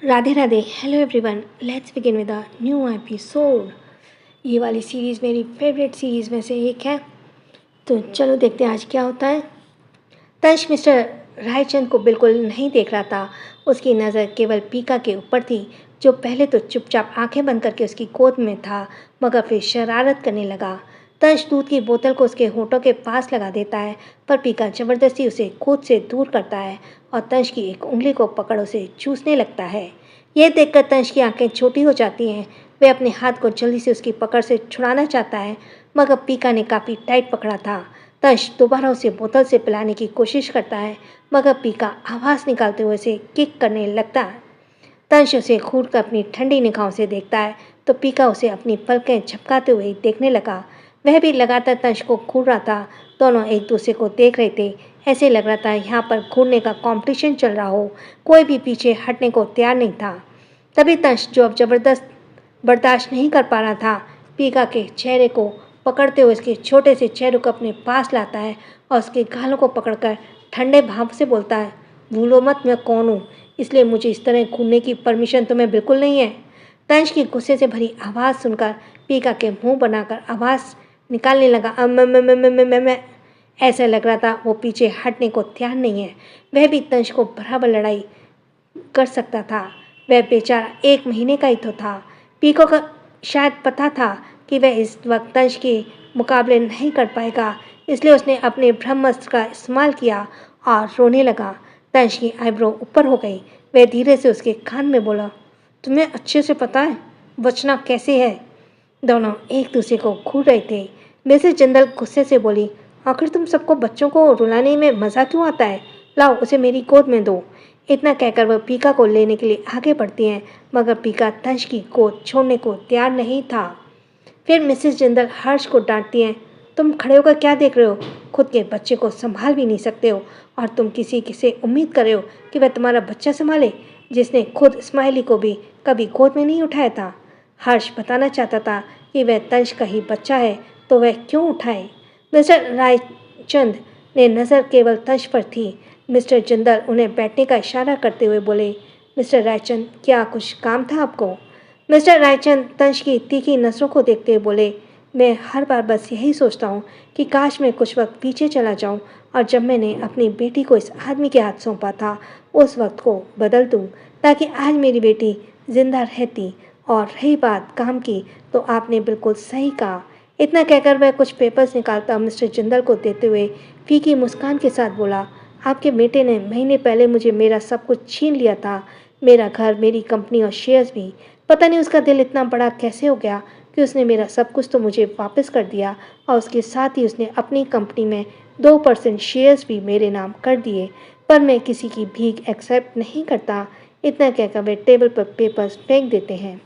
Radhe Radhe. Hello everyone, let's begin with a new episode. ये वाली series मेरी फेवरेट सीरीज़ में से एक है, तो चलो देखते हैं आज क्या होता है। तंश मिस्टर रायचंद को बिल्कुल नहीं देख रहा था। उसकी नज़र केवल पीका के ऊपर थी, जो पहले तो चुपचाप आंखें बंद करके उसकी गोद में था, मगर फिर शरारत करने लगा। तंश दूध की बोतल को उसके होठों के पास लगा देता है, पर पीका ज़बरदस्ती उसे गोद से दूर करता है और तंश की एक उंगली को पकड़ उसे चूसने लगता है। यह देखकर तंश की आंखें छोटी हो जाती हैं। वह अपने हाथ को जल्दी से उसकी पकड़ से छुड़ाना चाहता है, मगर पीका ने काफ़ी टाइट पकड़ा था। तंश दोबारा उसे बोतल से पिलाने की कोशिश करता है, मगर पीका आवाज़ निकालते हुए उसे किक करने लगता है। तंश उसे घूर कर अपनी ठंडी निगाहों से देखता है, तो पीका उसे अपनी पलकें झपकाते हुए देखने लगा। वह भी लगातार तंश को घूर रहा था। दोनों एक दूसरे को देख रहे थे। ऐसे लग रहा था यहाँ पर घूरने का कंपटीशन चल रहा हो। कोई भी पीछे हटने को तैयार नहीं था। तभी तंश, जो अब जबरदस्त बर्दाश्त नहीं कर पा रहा था, पीका के चेहरे को पकड़ते हुए उसके छोटे से चेहरे को अपने पास लाता है और उसके गालों को पकड़कर ठंडे भाव से बोलता है, भूलो मत मैं कौन हूँ, इसलिए मुझे इस तरह घूमने की परमिशन तुम्हें बिल्कुल नहीं है। तंश की गुस्से से भरी आवाज़ सुनकर पीका के मुंह बनाकर आवाज़ निकालने लगा, मैं। ऐसा लग रहा था वो पीछे हटने को तैयार नहीं है। वह भी तंश को बराबर लड़ाई कर सकता था। वह बेचारा 1 महीने का ही तो था। पीको को शायद पता था कि वह इस वक्त तंश के मुकाबले नहीं कर पाएगा, इसलिए उसने अपने ब्रह्मास्त्र का इस्तेमाल किया और रोने लगा। तंश की आईब्रो ऊपर हो गई। वह धीरे से उसके कान में बोला, तुम्हें अच्छे से पता है बचना कैसे है। दोनों एक दूसरे को घूर रहे थे। मिसेस जिंदल गुस्से से बोली, आखिर तुम सबको बच्चों को रुलाने में मज़ा क्यों आता है? लाओ उसे मेरी गोद में दो। इतना कहकर वह पीका को लेने के लिए आगे बढ़ती हैं, मगर पीका तंश की गोद छोड़ने को तैयार नहीं था। फिर मिसेस जिंदल हर्ष को डांटती हैं, तुम खड़े होकर क्या देख रहे हो? खुद के बच्चे को संभाल भी नहीं सकते हो और तुम किसी से उम्मीद कर रहे हो कि वह तुम्हारा बच्चा संभाले, जिसने खुद स्माइली को भी कभी गोद में नहीं उठाया था। हर्ष बताना चाहता था कि वह तंश का ही बच्चा है, तो वह क्यों उठाए। मिस्टर रायचंद ने नज़र केवल तंश पर थी। मिस्टर जिंदल उन्हें बैठने का इशारा करते हुए बोले, मिस्टर रायचंद, क्या कुछ काम था आपको? मिस्टर रायचंद तंश की तीखी नज़रों को देखते हुए बोले, मैं हर बार बस यही सोचता हूँ कि काश मैं कुछ वक्त पीछे चला जाऊँ और जब मैंने अपनी बेटी को इस आदमी के हाथ सौंपा था, उस वक्त को बदल दूँ, ताकि आज मेरी बेटी जिंदा रहती। और रही बात काम की, तो आपने बिल्कुल सही कहा। इतना कहकर वह कुछ पेपर्स निकालता मिस्टर जिंदल को देते हुए फीकी मुस्कान के साथ बोला, आपके बेटे ने महीने पहले मुझे मेरा सब कुछ छीन लिया था, मेरा घर, मेरी कंपनी और शेयर्स भी। पता नहीं उसका दिल इतना बड़ा कैसे हो गया कि उसने मेरा सब कुछ तो मुझे वापस कर दिया और उसके साथ ही उसने अपनी कंपनी में 2% शेयर्स भी मेरे नाम कर दिए। पर मैं किसी की भीख एक्सेप्ट नहीं करता। इतना कहकर वे टेबल पर पेपर्स फेंक देते हैं।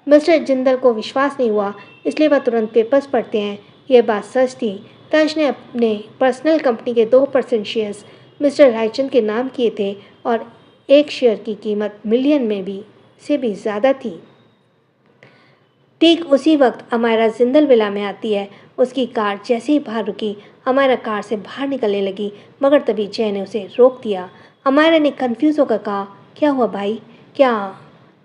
मिस्टर जिंदल को विश्वास नहीं हुआ, इसलिए वह तुरंत पेपर्स पढ़ते हैं। यह बात सच थी। तंश ने अपने पर्सनल कंपनी के 2% शेयर्स मिस्टर रायचंद के नाम किए थे और एक शेयर की कीमत मिलियन में भी ज़्यादा थी। ठीक उसी वक्त अमायरा जिंदल विला में आती है। उसकी कार जैसे ही बाहर रुकी, अमायरा कार से बाहर निकलने लगी, मगर तभी जय ने उसे रोक दिया। अमायरा ने कन्फ्यूज़ होकर कहा, क्या हुआ भाई? क्या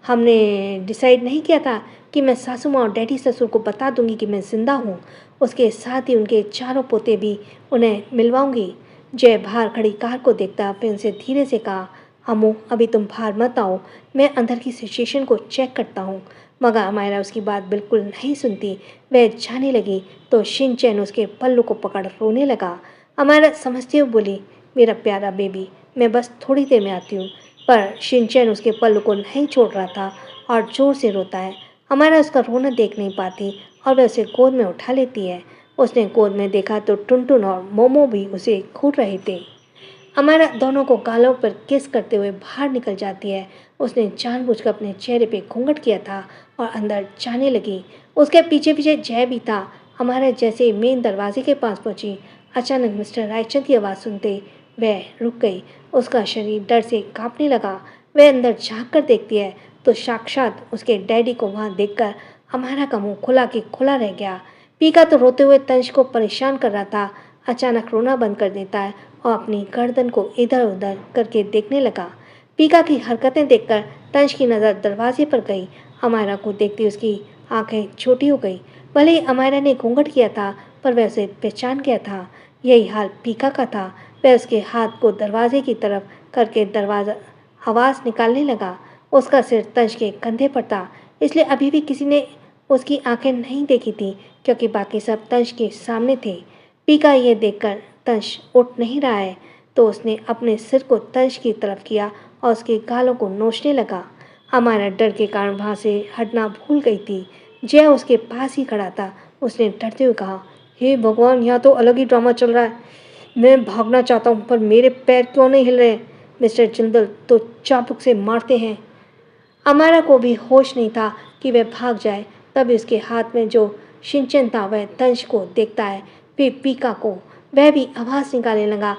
हमने डिसाइड नहीं किया था कि मैं सासू माँ और डैडी ससुर को बता दूंगी कि मैं ज़िंदा हूँ? उसके साथ ही उनके चारों पोते भी उन्हें मिलवाऊंगी। जय बाहर खड़ी कार को देखता फिर उनसे धीरे से कहा, अम्मू अभी तुम बाहर मत आओ, मैं अंदर की सिचुएशन को चेक करता हूँ। मगर अमायरा उसकी बात बिल्कुल नहीं सुनती। वह जाने लगी तो शिनचैन उसके पल्लू को पकड़ रोने लगा। अमायरा समझते हुए बोली, मेरा प्यारा बेबी, मैं बस थोड़ी देर में आती हूँ। पर शिनचैन उसके पल्लू को नहीं छोड़ रहा था और ज़ोर से रोता है। अमायरा उसका रोना देख नहीं पाती और वह उसे गोद में उठा लेती है। उसने गोद में देखा तो टुनटुन और मोमो भी उसे घूर रहे थे। अमायरा दोनों को गालों पर किस करते हुए बाहर निकल जाती है। उसने जानबूझकर अपने चेहरे पे घूंघट किया था और अंदर जाने लगी। उसके पीछे पीछे जय भी था। अमायरा जैसे ही मेन दरवाजे के पास पहुंची, अचानक मिस्टर रायचंद की आवाज़ सुनते वह रुक गई। उसका शरीर डर से कांपने लगा। वह अंदर झाँक कर देखती है तो साक्षात उसके डैडी को वहाँ देखकर अमायरा का मुंह खुला के खुला रह गया। पीका तो रोते हुए तंश को परेशान कर रहा था, अचानक रोना बंद कर देता है और अपनी गर्दन को इधर उधर करके देखने लगा। पीका की हरकतें देखकर तंश की नज़र दरवाजे पर गई। अमायरा को देखती उसकी आंखें छोटी हो गई। भले ही अमायरा ने घूंघट किया था, पर वह उसे पहचान गया था। यही हाल पीका का था। वह उसके हाथ को दरवाजे की तरफ करके दरवाज़ा आवाज़ निकालने लगा। उसका सिर तंश के कंधे पर था, इसलिए अभी भी किसी ने उसकी आंखें नहीं देखी थी, क्योंकि बाकी सब तंश के सामने थे। पीका ये देखकर तंश उठ नहीं रहा है, तो उसने अपने सिर को तंश की तरफ किया और उसके गालों को नोचने लगा। हमारा डर के कारण वहाँ से हटना भूल गई थी। जय उसके पास ही खड़ा था। उसने डरते हुए कहा, हे भगवान, यहाँ तो अलग ही ड्रामा चल रहा है। मैं भागना चाहता हूँ, पर मेरे पैर क्यों नहीं हिल रहे? मिस्टर जिंदल तो चाबुक से मारते हैं। अमारा को भी होश नहीं था कि वह भाग जाए। तभी उसके हाथ में जो शिनचैन था वह तंश को देखता है, फिर पीका को। वह भी आवाज़ निकालने लगा।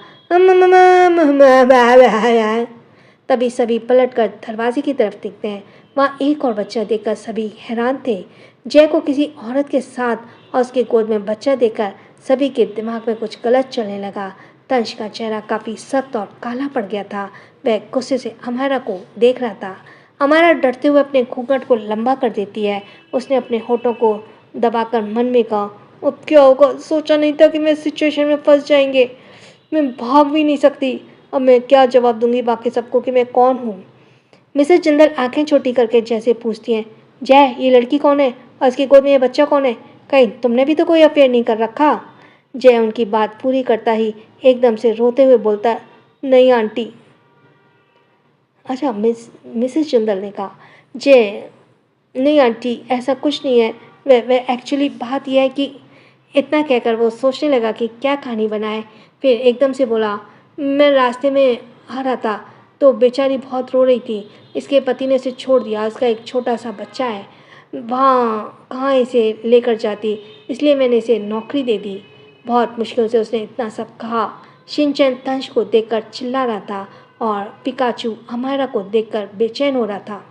तभी सभी पलटकर दरवाजे की तरफ देखते हैं। वहाँ एक और बच्चा देखकर सभी हैरान थे। जय को किसी औरत के साथ और उसके गोद में बच्चा देखकर सभी के दिमाग में कुछ गलत चलने लगा। तंश का चेहरा काफ़ी सख्त और काला पड़ गया था। वह गुस्से से अमायरा को देख रहा था। अमायरा डरते हुए अपने घूंघट को लंबा कर देती है। उसने अपने होठों को दबाकर मन में कहा, अब क्या होगा? सोचा नहीं था कि मैं इस सिचुएशन में फंस जाएंगे। मैं भाग भी नहीं सकती। अब मैं क्या जवाब दूंगी बाकी सबको कि मैं कौन हूँ? मिसेस जिंदल आंखें छोटी करके जैसे पूछती हैं, जय, ये लड़की कौन है और इसकी गोद में ये बच्चा कौन है? कहीं तुमने भी तो कोई अफेयर नहीं कर रखा? जय उनकी बात पूरी करता ही एकदम से रोते हुए बोलता, नहीं आंटी। अच्छा, मिसेस जिंदल ने कहा। जय, नहीं आंटी, ऐसा कुछ नहीं है। वह एक्चुअली बात यह है कि इतना कहकर वो सोचने लगा कि क्या कहानी बनाए। फिर एकदम से बोला, मैं रास्ते में आ रहा था तो बेचारी बहुत रो रही थी। इसके पति ने इसे छोड़ दिया। उसका एक छोटा सा बच्चा है। वहाँ कहाँ इसे लेकर जाती, इसलिए मैंने इसे नौकरी दे दी। बहुत मुश्किल से उसने इतना सब कहा। शिनचैन तंश को देखकर चिल्ला रहा था और पिकाचू अमायरा को देखकर बेचैन हो रहा था।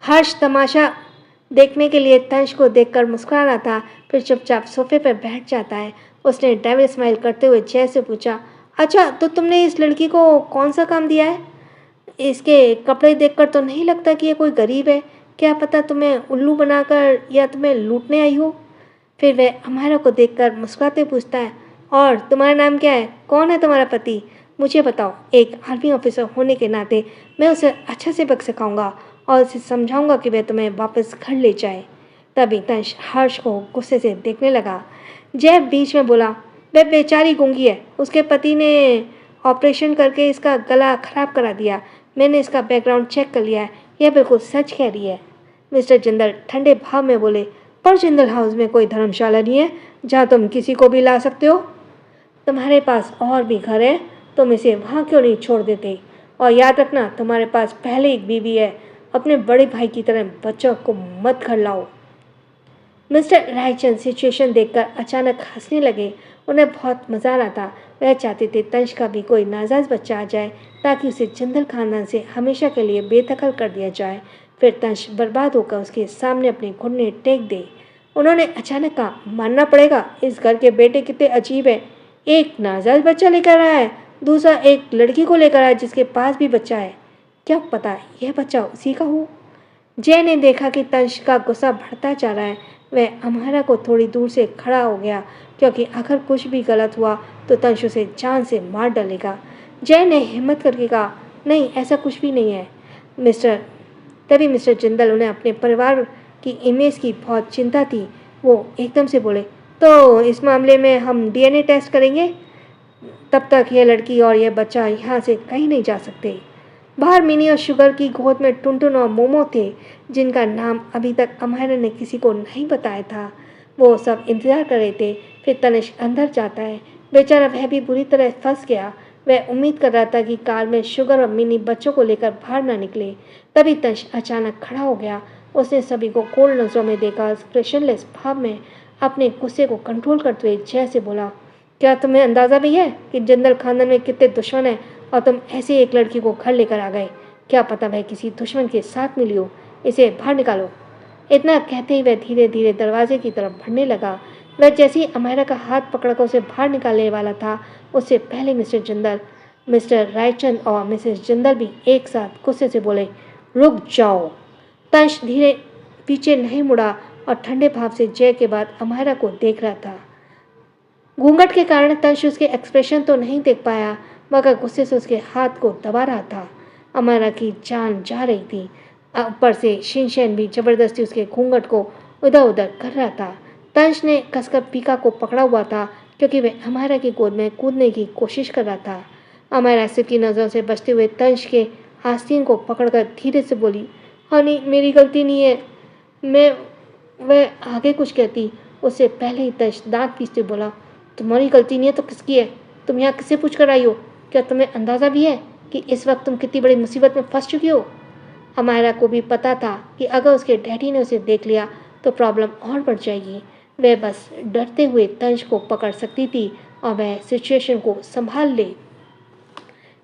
हर्ष तमाशा देखने के लिए तंश को देखकर मुस्कुरा रहा था, फिर चुपचाप सोफे पर बैठ जाता है। उसने डेविल स्माइल करते हुए जय से पूछा, अच्छा, तो तुमने इस लड़की को कौन सा काम दिया है? इसके कपड़े देखकर तो नहीं लगता कि ये कोई गरीब है। क्या पता तुम्हें उल्लू बनाकर या तुम्हें लूटने आई हो? फिर वह अमायरा को देखकर मुस्कुराते पूछता है, और तुम्हारा नाम क्या है? कौन है तुम्हारा पति? मुझे बताओ। एक आर्मी ऑफिसर होने के नाते मैं उसे अच्छा से बक सिखाऊंगा और उसे समझाऊंगा कि वह तुम्हें वापस घर ले जाए। तभी तंश हर्ष को गुस्से से देखने लगा। जय बीच में बोला, वह बेचारी गूंगी है। उसके पति ने ऑपरेशन करके इसका गला खराब करा दिया। मैंने इसका बैकग्राउंड चेक कर लिया है। यह बिल्कुल सच कह रही है। मिस्टर जिंदल ठंडे भाव में बोले, पर जिंदल हाउस में कोई धर्मशाला नहीं है जहाँ तुम किसी को भी ला सकते हो। तुम्हारे पास और भी घर है, तुम इसे वहाँ क्यों नहीं छोड़ देते? और याद रखना, तुम्हारे पास पहले एक बीवी है। अपने बड़े भाई की तरह बच्चों को मत घर लाओ। मिस्टर रायचंद सिचुएशन देखकर अचानक हंसने लगे। उन्हें बहुत मज़ा आ रहा था। वह चाहते थे तंश का भी कोई नाजायज़ बच्चा आ जाए, ताकि उसे जिंदल खानदान से हमेशा के लिए बेदखल कर दिया जाए। फिर तंश बर्बाद होकर उसके सामने अपने घुटने टेक दे। उन्होंने अचानक कहा, मानना पड़ेगा, इस घर के बेटे कितने अजीब है। एक नाजायज़ बच्चा लेकर आया है, दूसरा एक लड़की को लेकर आया जिसके पास भी बच्चा है। क्या पता यह बच्चा उसी का हो? जय ने देखा कि तंश का गुस्सा बढ़ता जा रहा है। वह अमायरा को थोड़ी दूर से खड़ा हो गया, क्योंकि अगर कुछ भी गलत हुआ तो तंश उसे जान से मार डालेगा। जय ने हिम्मत करके कहा, नहीं, ऐसा कुछ भी नहीं है मिस्टर। तभी मिस्टर जिंदल, उन्हें अपने परिवार की इमेज की बहुत चिंता थी। वो एकदम से बोले, तो इस मामले में हम डीएनए टेस्ट करेंगे। तब तक यह लड़की और यह बच्चा यहाँ से कहीं नहीं जा सकते। बाहर मिनी और शुगर की गोद में टुनटुन और मोमो थे, जिनका नाम अभी तक अमायरा ने किसी को नहीं बताया था। वो सब इंतजार कर रहे थे। फिर तनिष अंदर जाता है। बेचारा वह भी बुरी तरह फंस गया। वह उम्मीद कर रहा था कि कार में शुगर और मिनी बच्चों को लेकर बाहर ना निकले। तभी तनिष अचानक खड़ा हो गया। उसने सभी को कोल्ड नजरों में देखा। एक्सप्रेशनलेस भाव में अपने गुस्से को कंट्रोल करते हुए जय से बोला, क्या तुम्हें अंदाज़ा भी है कि जिंदल खानदान में कितने दुश्मन हैं और तुम ऐसे एक लड़की को घर लेकर आ गए? क्या पता वह किसी दुश्मन के साथ मिली हो। इसे बाहर निकालो। इतना कहते ही वह धीरे धीरे दरवाजे की तरफ बढ़ने लगा। वह जैसे ही अमायरा का हाथ पकड़कर उसे बाहर निकालने वाला था, उससे पहले मिस्टर जिंदल मिस्टर रायचंद और मिसेस जिंदल भी एक साथ गुस्से से बोले, रुक जाओ। तंश धीरे पीछे नहीं मुड़ा और ठंडे भाव से जय के बाद अमायरा को देख रहा था। घूंघट के कारण तंश उसके एक्सप्रेशन तो नहीं देख पाया, मगर गुस्से से उसके हाथ को दबा रहा था। अमायरा की जान जा रही थी। ऊपर से शिनशैन भी जबरदस्ती उसके घूंघट को उधर उधर कर रहा था। तंश ने कसकर पीका को पकड़ा हुआ था क्योंकि वह अमायरा की गोद में कूदने की कोशिश कर रहा था। अमायरा सिर की नज़रों से बचते हुए तंश के आस्तीन को पकड़कर धीरे से बोली, हनी मेरी गलती नहीं है। वह आगे कुछ कहती उससे पहले ही तंश दांत पीसते बोला, तुम्हारी गलती नहीं है तो किसकी है? तुम यहाँ किससे पूछ कर आई हो? क्या तुम्हें अंदाज़ा भी है कि इस वक्त तुम कितनी बड़ी मुसीबत में फंस चुकी हो? अमायरा को भी पता था कि अगर उसके डैडी ने उसे देख लिया तो प्रॉब्लम और बढ़ जाएगी। वह बस डरते हुए तंश को पकड़ सकती थी और वह सिचुएशन को संभाल ले।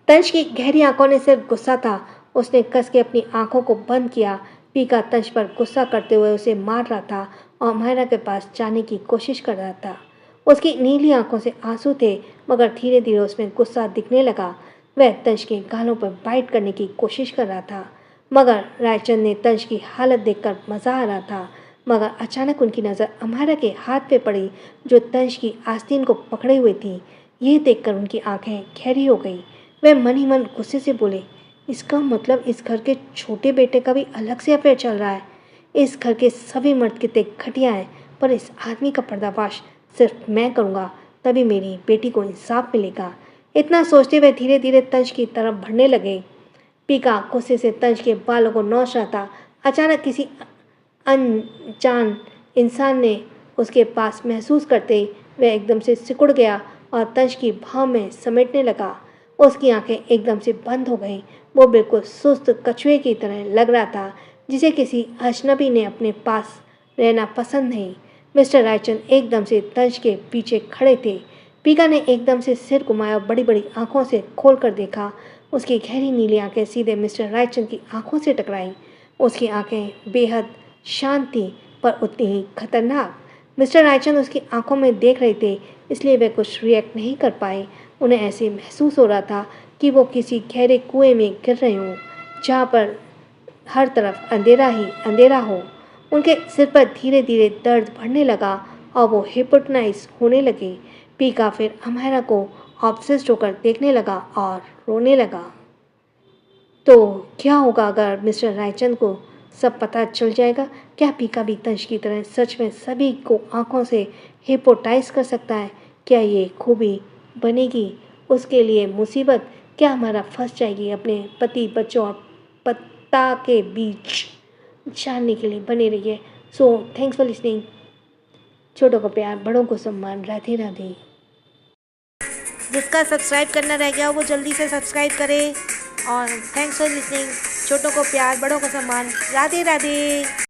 तंश की गहरी आंखों ने सिर्फ गुस्सा था। उसने कस के अपनी आंखों को बंद किया। पीका तंश पर गुस्सा करते हुए उसे मार रहा था और अमायरा के पास जाने की कोशिश कर रहा था। उसकी नीली आंखों से आंसू थे, मगर धीरे धीरे उसमें गुस्सा दिखने लगा। वह तंश के गालों पर बाइट करने की कोशिश कर रहा था, मगर रायचंद ने तंश की हालत देखकर मज़ा आ रहा था। मगर अचानक उनकी नज़र अमायरा के हाथ पे पड़ी जो तंश की आस्तीन को पकड़े हुए थी। ये देखकर उनकी आंखें गहरी हो गई। वह मन ही मन गुस्से से बोले, इसका मतलब इस घर के छोटे बेटे का भी अलग से अफेयर चल रहा है। इस घर के सभी मर्द कितने घटिया हैं, पर इस आदमी का पर्दाफाश सिर्फ मैं करूँगा, तभी मेरी बेटी को इंसाफ मिलेगा। इतना सोचते हुए धीरे धीरे तंश की तरफ बढ़ने लगे। पीका गुस्से से तंश के बालों को नोच रहा था। अचानक किसी अनजान इंसान ने उसके पास महसूस करते वह एकदम से सिकुड़ गया और तंश की भाव में समेटने लगा। उसकी आंखें एकदम से बंद हो गईं। वो बिल्कुल सुस्त कछुए की तरह लग रहा था जिसे किसी अजनबी ने अपने पास रहना पसंद नहीं। मिस्टर रायचंद एकदम से तंश के पीछे खड़े थे। पीका ने एकदम से सिर घुमाया और बड़ी बड़ी आंखों से खोल कर देखा। उसकी गहरी नीली आंखें सीधे मिस्टर रायचंद की आंखों से टकराईं। उसकी आंखें बेहद शांत थीं, पर उतनी ही खतरनाक। मिस्टर रायचंद उसकी आंखों में देख रहे थे, इसलिए वे कुछ रिएक्ट नहीं कर पाए। उन्हें ऐसे महसूस हो रहा था कि वो किसी गहरे कुएं में गिर रहे हों, जहाँ पर हर तरफ अंधेरा ही अंधेरा हो। उनके सिर पर धीरे धीरे दर्द बढ़ने लगा और वो हिप्नोटाइज होने लगे। पीका फिर अमायरा को ऑब्सेस्ड होकर देखने लगा और रोने लगा। तो क्या होगा अगर मिस्टर रायचंद को सब पता चल जाएगा? क्या पीका भी तंश की तरह सच में सभी को आंखों से हिप्नोटाइज कर सकता है? क्या ये खूबी बनेगी उसके लिए मुसीबत? क्या हमारा फंस जाएगी अपने पति बच्चों और पत्ता के बीच? जानने के लिए बने रहिए। So thanks for listening. छोटों को प्यार, बड़ों को सम्मान। राधे राधे। जिसका सब्सक्राइब करना रह गया वो जल्दी से सब्सक्राइब करे। और थैंक्स फॉर लिसनिंग। छोटों को प्यार, बड़ों को सम्मान। राधे राधे।